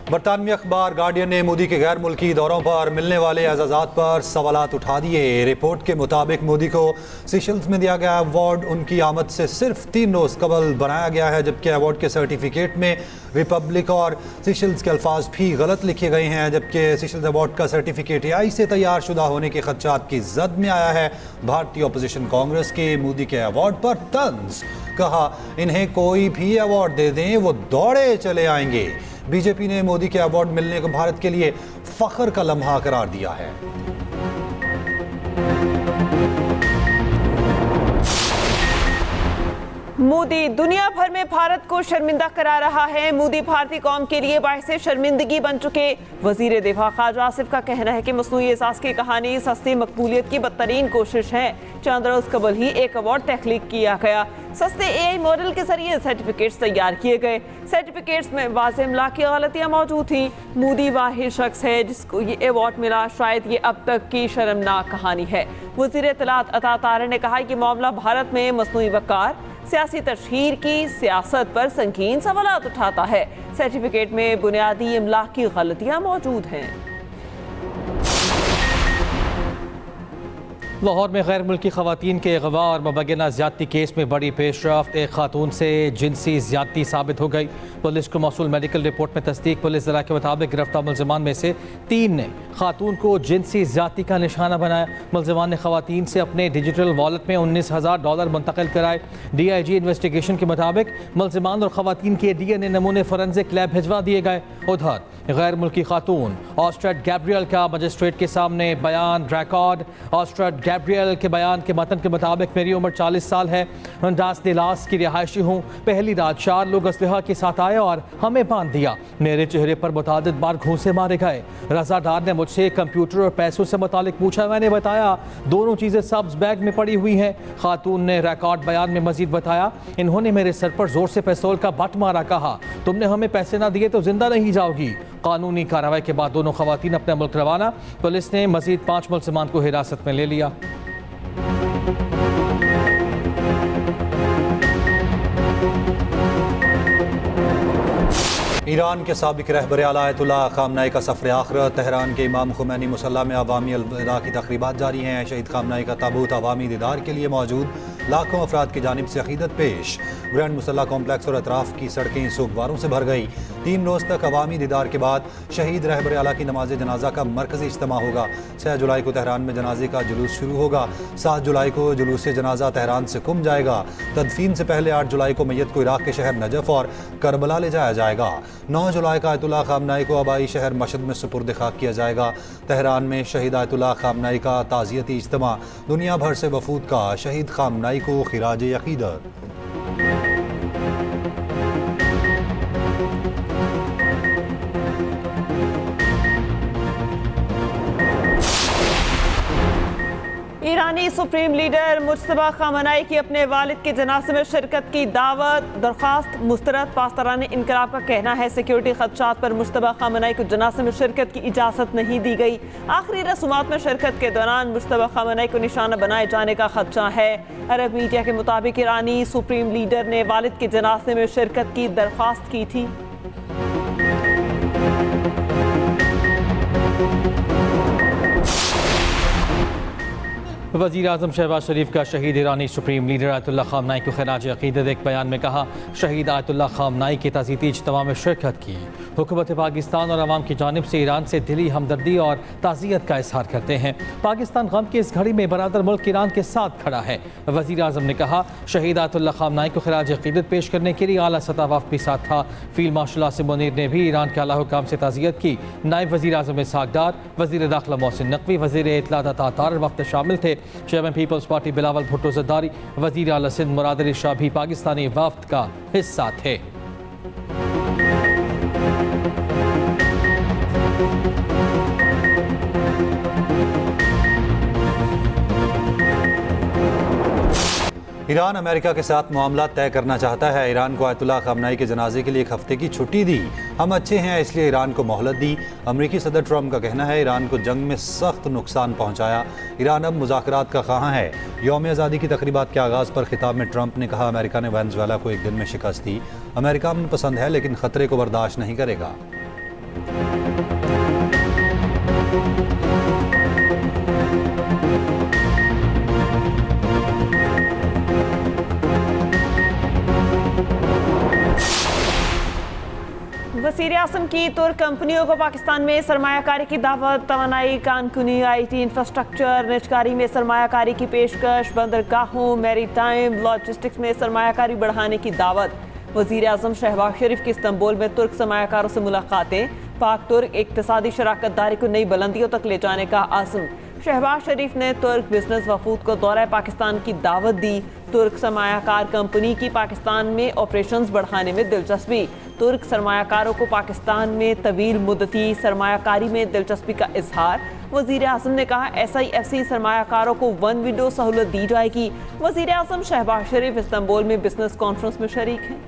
बरतानवी अखबार गार्डियन ने मोदी के गैर मुल्की दौरों पर मिलने वाले एजाज़ात पर सवालात उठा दिए। रिपोर्ट के मुताबिक मोदी को सीशल्स में दिया गया अवार्ड उनकी आमद से सिर्फ 3 रोज़ कबल बनाया गया है, जबकि अवार्ड के सर्टिफिकेट में रिपब्लिक और सीशल्स के अल्फाज भी गलत लिखे गए हैं, जबकि सीशल्स अवार्ड का सर्टिफिकेट AI से तैयार शुदा होने के खदशात की जद में आया है। भारतीय अपोजिशन कांग्रेस के मोदी के अवार्ड पर तंज, कहा इन्हें कोई भी अवार्ड दे दें वो दौड़े चले आएंगे। बीजेपी ने मोदी के अवार्ड मिलने को भारत के लिए फख्र का लम्हा करार दिया है। मोदी दुनिया भर में भारत को शर्मिंदा करा रहा है। मोदी भारतीय कौम के लिए बाइस शर्मिंदगी बन चुके। वजीर दिफा ख्वाजा आसिफ का कहना है कि मसनूई एहसास की कहानी सस्ती मकबूलियत की बदतरीन कोशिश है। चंद रोज कबल ही एक अवार्ड तख्लीक किया गया। सस्ते AI मॉडल के जरिए सर्टिफिकेट्स तैयार किए गए। सर्टिफिकेट्स में वाज़ेह इमला की गलतियां मौजूद थी। मोदी वाहिद शख्स है जिसको ये अवार्ड मिला। शायद ये अब तक की शर्मनाक कहानी है। वज़ीर इत्तलात अता तारे ने कहा कि मामला भारत में मसनूई वक़ार सियासी तशहीर की सियासत पर संगीन सवालात उठाता है। सर्टिफिकेट में बुनियादी इमला की गलतियां मौजूद हैं। लाहौर में गैर मुल्की खवातीन के अगवा और मुबैना ज़्यादती केस में बड़ी पेशरफ्त। एक खातून से जिनसी ज़्यादती साबित हो गई। पुलिस को मौसूल मेडिकल रिपोर्ट में तस्दीक। पुलिस ज़रा के मुताबिक गिरफ्तार मुलजमान में से 3 ने खातून को जिनसी ज़्यादती का निशाना बनाया। मुलजमान ने खवातीन से अपने डिजिटल वॉलेट में $19,000 मुंतकिल कराए। DIG इन्वेस्टिगेशन के मुताबिक मुलजमान और खवातीन के DNA नमूने फोरेंसिक लैब भिजवा दिए गए। उधर गैर मुल्की खातून ऑस्ट्रेड गैब्रियल का मजिस्ट्रेट के सामने बयान रिकॉर्ड। ऑस्ट्रेड गैब्रियल के बयान के मतन के मुताबिक मेरी उम्र 40 साल है। डास दिलास की रिहायशी हूँ। पहली रात 4 लोग असलहा के साथ आए और हमें बांध दिया। मेरे चेहरे पर मुतादिद बार घूंसे मारे गए। रजा डार ने मुझसे कंप्यूटर और पैसों से मुतालिक पूछा। मैंने बताया दोनों चीज़ें सब्ज बैग में पड़ी हुई हैं। खातून ने रिकॉर्ड बयान में मजीद बताया इन्होंने मेरे सर पर जोर से पिस्तौल का बट मारा। कहा तुमने हमें पैसे ना दिए तो जिंदा नहीं जाओगी। कानूनी कार्रवाई के बाद दोनों खवातीन अपने मुल्क रवाना। पुलिस ने मजीद 5 मुलजमान को हिरासत में ले लिया। ईरान के साबिक रहबर आला आयतुल्लाह खामनाई का सफ़र आखिरत। तेहरान के इमाम खुमैनी मुसल्ला में अवामी अलविदा की तकरीबात जारी हैं। शहीद खामनाई का ताबूत अवामी दीदार के लिए मौजूद। लाखों अफराद की जानिब से अकीदत पेश। ग्रैंड मुसल्ला कॉम्प्लेक्स और अतराफ़ की सड़कें सोगवारों से भर गई। 3 रोज़ तक अवामी दीदार के बाद शहीद रहबर आला की नमाज जनाजा का मरकज़ी इज्तिमा होगा। 6 जुलाई को तेहरान में जनाजे का जुलूस शुरू होगा। 7 जुलाई को जुलूस जनाजा तेहरान से कुम जाएगा। तदफीन से पहले 8 जुलाई को मैयत को इराक़ के शहर नजफ़ और करबला ले जाया जाएगा। 9 जुलाई का आयतुल्लाह खामनाई को आबाई शहर मशहद में सुपुर्द खाक किया जाएगा। तेहरान में शहीद आयतुल्लाह खामनाई का ताज़ियती इज्तिमा। दुनिया भर से वफूद का शहीद खामनाई को खिराज अक़ीदत। ईरानी सुप्रीम लीडर मुज्तबा खामनाई की अपने वालिद के जनाजे में शिरकत की दावत दरख्वास्त मुस्तरद। पासदारान इनकलाब का कहना है सिक्योरिटी खदशात पर मुज्तबा खामनाई को जनाजे में शिरकत की इजाज़त नहीं दी गई। आखिरी रस्मात में शिरकत के दौरान मुज्तबा खामनाई को निशाना बनाए जाने का खदशा है। अरब मीडिया के मुताबिक ईरानी सुप्रीम लीडर ने वालिद के जनाजे में शिरकत की दरख्वास्त की थी। वज़ीर आज़म शहबाज शरीफ का शहीद ईरानी सुप्रीम लीडर आयतुल्लाह खामनाई को खिराज अक़ीदत। एक बयान में कहा शहीद आयतुल्लाह खामनाई के ताज़ियती इज्तिमा में शिरकत की। हुकूमत पाकिस्तान और अवाम की जानिब से ईरान से दिली हमदर्दी और ताज़ियत का इज़हार करते हैं। पाकिस्तान गम की इस घड़ी में बरादर मुल्क ईरान के साथ खड़ा है। वज़ीर आज़म ने कहा शहीद आयतुल्लाह खामनाई को खिराज अक़ीदत पेश करने के लिए आला सतह वफ़द भी साथ था। फील्ड मार्शल आसिम मुनीर ने भी ईरान के आला हुकाम से ताज़ियत की। नायब वज़ीर आज़म इसहाक़ डार, वज़ीर दाखिला मोहसिन नकवी, वज़ीर इत्तलात अता तारे वफ़द शामिल थे। Chairman Peoples Party Bilawal Bhutto Zardari, वज़ीर आला सिंध मुराद अली शाह भी पाकिस्तानी वफ़द का हिस्सा थे। ईरान अमेरिका के साथ मामला तय करना चाहता है। ईरान को आयतुल्लाह खामनाई के जनाजे के लिए 1 हफ्ते की छुट्टी दी। हम अच्छे हैं इसलिए ईरान को मोहलत दी। अमरीकी सदर ट्रंप का कहना है ईरान को जंग में सख्त नुकसान पहुंचाया। ईरान अब मुज़ाकरात का ख़्वाह है। यौम आज़ादी की तकरीबात के आगाज़ पर खिताब में ट्रंप ने कहा अमेरिका ने वेनेज़ुएला को 1 दिन में शिकस्त दी। अमेरिका अमन पसंद है लेकिन ख़तरे को बर्दाश्त नहीं करेगा। वज़ीर आज़म की तुर्क कंपनियों को पाकिस्तान में सरमायाकारी की दावत, तवानाई, कानकुनी, IT, इंफ्रास्ट्रक्चर, निजकारी में सरमायाकारी की पेशकश, बंदरगाहों, मैरीटाइम, लॉजिस्टिक्स में सरमायाकारी बढ़ाने की दावत। वज़ीर आज़म शहबाज शरीफ की इस्तांबुल में तुर्क सरमायाकारों से मुलाकातें, पाक तुर्क इक्तिसादी शराकतदारी को नई बुलंदियों तक ले जाने का आज़म। शहबाज शरीफ ने तुर्क बिजनेस वफूद को दौरा पाकिस्तान की दावत दी। तुर्क सरमायाकार कंपनी की पाकिस्तान में ऑपरेशंस बढ़ाने में दिलचस्पी। तुर्क सरमायाकारों को पाकिस्तान में तवील मुद्दती सरमायाकारी में दिलचस्पी का इजहार। वज़ीर आज़म ने कहा SIFC सरमायाकारों को वन विंडो सहूलत दी जाएगी। वज़ीर आज़म शहबाज शरीफ इस्तांबुल में बिजनेस कॉन्फ्रेंस में शरीक हैं।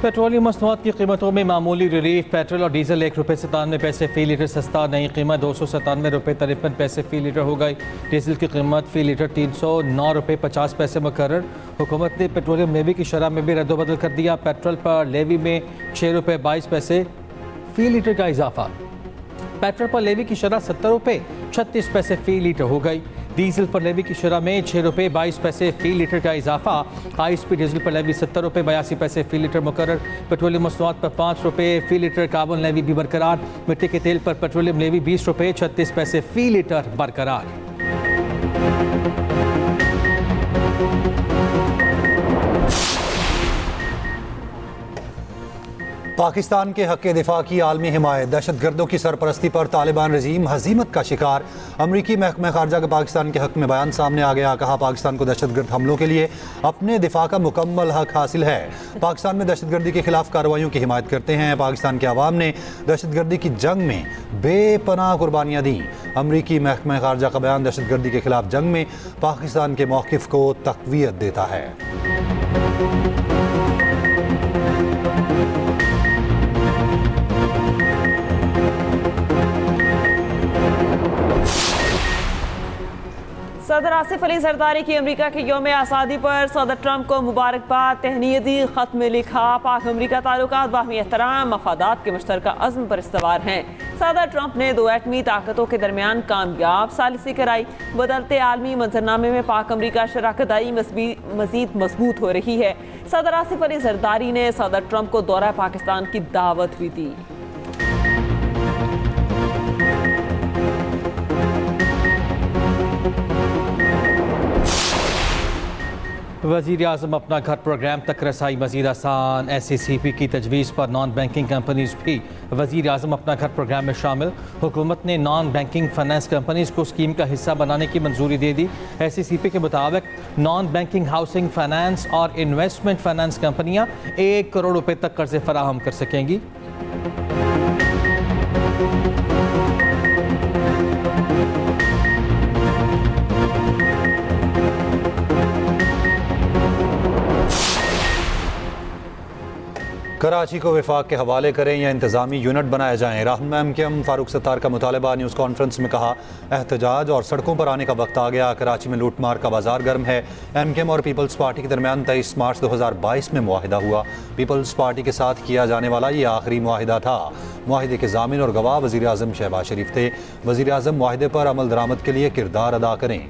पेट्रोलियम मसनूआत की कीमतों में मामूली रिलीफ। पेट्रोल और डीजल ₹1.97 फ़ी लीटर सस्ता, नई कीमत ₹297.53 फ़ी लीटर हो गई। डीजल की कीमत फ़ी लीटर ₹309.50 मुकर्रर। हुकूमत ने पेट्रोलियम लेवी की शरह में भी रद्दोबदल कर दिया। पेट्रोल पर लेवी में ₹6.22 फ़ी लीटर का इजाफा। पेट्रोल पर लेवी की शरह ₹70.36 फ़ी लीटर हो गई। डीजल पर लेवी की शरह में ₹6.22 फ़ी लीटर का इजाफा। हाईस्पीड डीजल पर लेवी ₹70.82 फ़ी लीटर मुकर्रर। पेट्रोलियम मसनूआत पर ₹5 फ़ी लीटर कार्बन लेवी भी बरकरार। मिट्टी के तेल पर पेट्रोलियम लेवी ₹20.36 फ़ी लीटर बरकरार। पाकिस्तान के हक़ दिफा की आलमी हिमायत, दहशत गर्दों की सरपरस्ती पर तालिबान रजीम हजीमत का शिकार। अमरीकी महकमा खारजा का पाकिस्तान के हक़ में बयान सामने आ गया। कहा पाकिस्तान को दहशत गर्द हमलों के लिए अपने दिफा का मुकम्मल हक़ हासिल है। पाकिस्तान में दहशत गर्दी के खिलाफ कार्रवाइयों की हिमायत करते हैं। पाकिस्तान के अवाम ने दहशत गर्दी की जंग में बेपनाह कुर्बानियाँ दी। अमरीकी महकमा खारजा का बयान दहशत गर्दी के खिलाफ जंग में पाकिस्तान के मौक़िफ़ को तक़वियत देता है। सदर आसिफ अली जरदारी की अमेरिका के यौम आज़ादी पर सदर ट्रंप को मुबारकबाद। तहनीती ख़त में लिखा पाक अमेरिका ताल्लुकात बाहमी एहतराम, मफादात के मुश्तरका अज़्म पर इस्तवार हैं। सदर ट्रंप ने दो एटमी ताकतों के दरमियान कामयाब सालिसी कराई। बदलते आलमी मंजरनामे में पाक अमेरिका शराकतदारी मज़ीद मजबूत हो रही है। सदर आसिफ अली जरदारी ने सदर ट्रंप को दौरा पाकिस्तान की दावत भी दी। वज़ीर आज़म अपना घर प्रोग्राम तक रसाई मज़ीद आसान। SCCP की तजवीज़ पर नॉन बैंकिंग कंपनीज़ भी वज़ीर आज़म अपना घर प्रोग्राम में शामिल। हुकूमत ने नॉन बैंकिंग फाइनेंस कंपनीज़ को स्कीम का हिस्सा बनाने की मंजूरी दे दी। SCCP के मुताबिक नॉन बैंकिंग हाउसिंग फाइनेंस और इन्वेस्टमेंट फाइनेंस कंपनियाँ ₹1 करोड़ तक कर्ज़े फराहम कर सकेंगी। कराची को विफाक के हवाले करें या इंतज़ामी यूनिट बनाए जाएँ। रहनुमा MKM फारूक सत्तार का मुतालबा। न्यूज़ कॉन्फ्रेंस में कहा एहतजाज और सड़कों पर आने का वक्त आ गया। कराची में लूटमार का बाजार गर्म है। MKM और पीपल्स पार्टी के दरमियान 23 मार्च 2022 में मुआहिदा हुआ। पीपल्स पार्टी के साथ किया जाने वाला ये आखिरी मुआहिदा था। मुआहिदे के ज़ामिन और गवाह वज़ीर आज़म शहबाज शरीफ थे। वज़ीर आज़म मुआहिदे पर अमल दरामद के लिए किरदार अदा करें।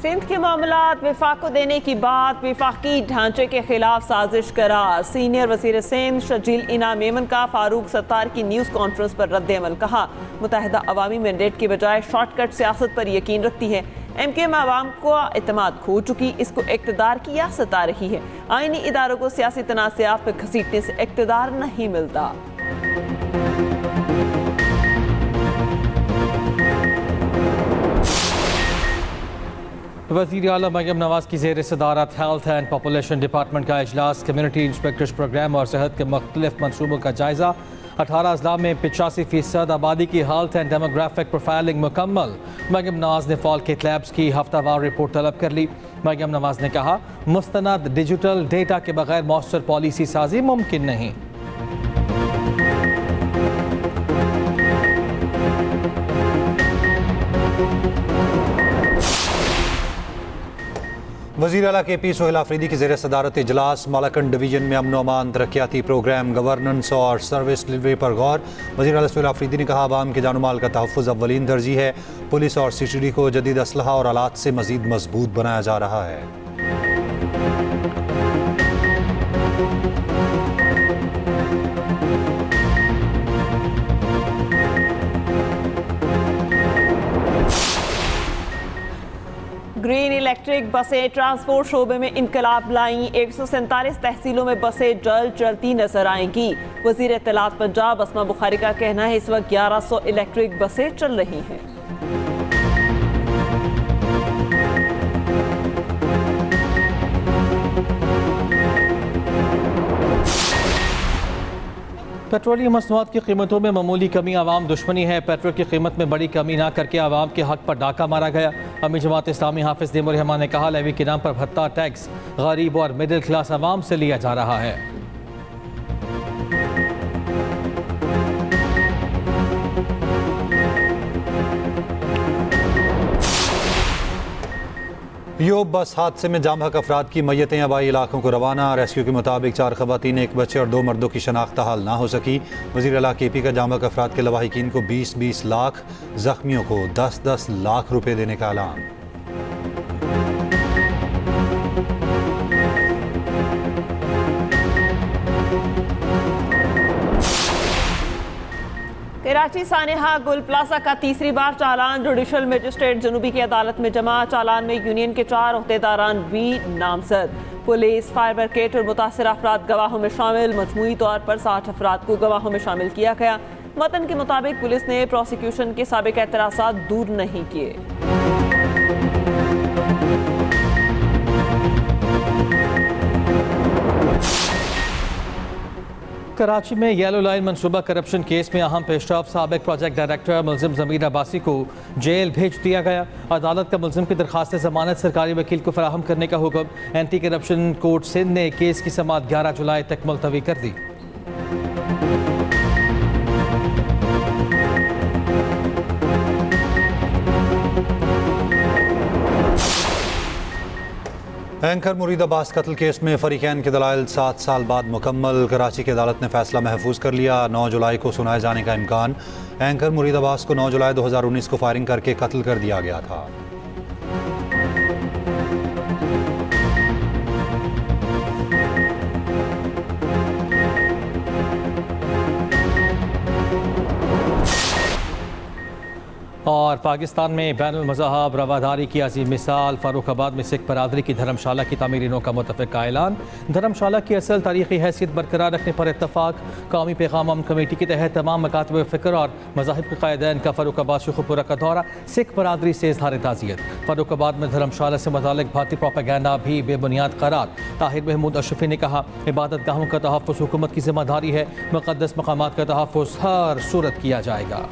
सिंध के मामलात विफाक को देने की बात, विफाकी ढांचे के खिलाफ साजिश करार। सीनियर वज़ीर सिंध शजील इनाम मेमन का फारूक सत्तार की न्यूज़ कॉन्फ्रेंस पर रद्द अमल। कहा मुत्तहिदा अवामी मैंडेट की बजाय शॉर्टकट सियासत पर यकीन रखती है। MKM आवाम को एतमाद खो चुकी, इसको इक़्तिदार की यासत आ रही है। आईनी इदारों को सियासी तनाज़ात पर घसीटने से इक़्तिदार नहीं मिलता। वज़ीर आला मरियम नवाज़ की ज़ेर सदारत हेल्थ एंड पॉपुलेशन डिपार्टमेंट का इजलास। कम्युनिटी इंस्पेक्टर्स प्रोग्राम और सेहत के मुख्तलिफ मनसूबों का जायज़ा। 18 अजला में 85% आबादी की हेल्थ एंड डेमोग्राफिक प्रोफाइलिंग मुकम्मल। मरियम नवाज ने फॉल के लैब्स की हफ्तावार रिपोर्ट तलब कर ली। मरियम नवाज ने कहा, मुस्तनद डिजिटल डेटा के बगैर मौसर पॉलिसी साजी मुमकिन नहीं। वज़ीर आला के पी सोहेल आफरीदी की ज़ेर सदारत इजलास मालाकंड डिवीजन में अमन अमान तरक्याती प्रोग्राम गवर्नेंस और सर्विस डिलीवरी पर गौर। वज़ीर आला सोहेल आफरीदी ने कहा, आवाम के जान माल का तहफ़्फ़ुज़ अव्वलीन तरजीह है। पुलिस और CCD को जदीद असलहा और आलात से मज़ीद मजबूत बनाया जा रहा है। ग्रीन इलेक्ट्रिक बसें ट्रांसपोर्ट शोबे में इनकलाब लाईं। 147 तहसीलों में बसें जल्द चलती नजर आएंगी। वजीर इत्तलात पंजाब अस्मा बुखारी का कहना है, इस वक्त 1100 इलेक्ट्रिक बसें चल रही हैं। पेट्रोलियम मसनूआत की कीमतों में मामूली कमी आवाम दुश्मनी है। पेट्रोल की कीमत में बड़ी कमी ना करके आवाम के हक पर डाका मारा गया। अमीर जमात इस्लामी हाफिज नेमुर रहमान ने कहा, लेवी के नाम पर भत्ता टैक्स गरीब और मिडिल क्लास आवाम से लिया जा रहा है। यूब बस हादसे में जाम हक अफराद की मैयतें आबाई इलाकों को रवाना। रेस्क्यू के मुताबिक 4 खवातीन, 1 बच्चे और 2 मर्दों की शनाख्त हाल ना हो सकी। वज़ीर आला KP का जाम हक अफराद के लवाहिकीन को 20-20 लाख, जख्मियों को 10-10 लाख रुपए देने का ऐलान। कराची सानेहा गुल प्लाजा का तीसरी बार चालान जुडिशल मजिस्ट्रेट जनूबी की अदालत में जमा। चालान में यूनियन के 4 ओहदेदारान भी नामजद। पुलिस, फायर ब्रिगेड और मुतासर अफराद गवाहों में शामिल। मजमूई तौर पर 60 अफराद को गवाहों में शामिल किया गया। मतन के मुताबिक पुलिस ने प्रोसिक्यूशन के साबिक एतराज़ात दूर नहीं किए। कराची में येलो लाइन मनसूबा करप्शन केस में अहम पेशरफ साबिक प्रोजेक्ट डायरेक्टर मुलजिम ज़मीर अब्बासी को जेल भेज दिया गया। अदालत का मुलजिम की दरखास्त जमानत सरकारी वकील को फराहम करने का हुक्म। एंटी करप्शन कोर्ट सिंध ने केस की समाअत 11 जुलाई तक मुलतवी कर दी। एंकर मुरीद अब्बास कत्ल केस में फरीकैन के दलाइल 7 साल बाद मुकम्मल। कराची की अदालत ने फैसला महफूज कर लिया। 9 जुलाई को सुनाए जाने का इम्कान। एंकर मुरीद अब्बास को 9 जुलाई 2019 को फायरिंग करके कत्ल कर दिया गया था। और पाकिस्तान में बैनुल मज़हब रवादारी की अजीम मिसाल। फ़ारुखाबाद में सिख बरादरी की धर्मशाला की तामीरीनों का मुतफ़िक़ का ऐलान। धर्मशाला की असल तारीख़ी हैसियत बरकरार रखने पर इत्तफ़ाक़। कौमी पैगाम अमन कमेटी के तहत तमाम मकातब फ़िक्र और मज़ाहिब के क़ायदैन का फ़ारुखाबाद शेखुपुरा का दौरा। सिख बरादरी से इज़हार ताज़ियत। फ़ारुखाबाद में धर्मशाला से मुताल्लिक़ भारतीय प्रोपेगेंडा भी बेबुनियाद करार। ताहिर महमूद अशरफी ने कहा, इबादत गाहों का तहफ़्फ़ुज़ हुकूमत की ज़िम्मेदारी है। मुक़द्दस मक़ामात का तहफ़्फ़ुज़ हर सूरत किया जाएगा।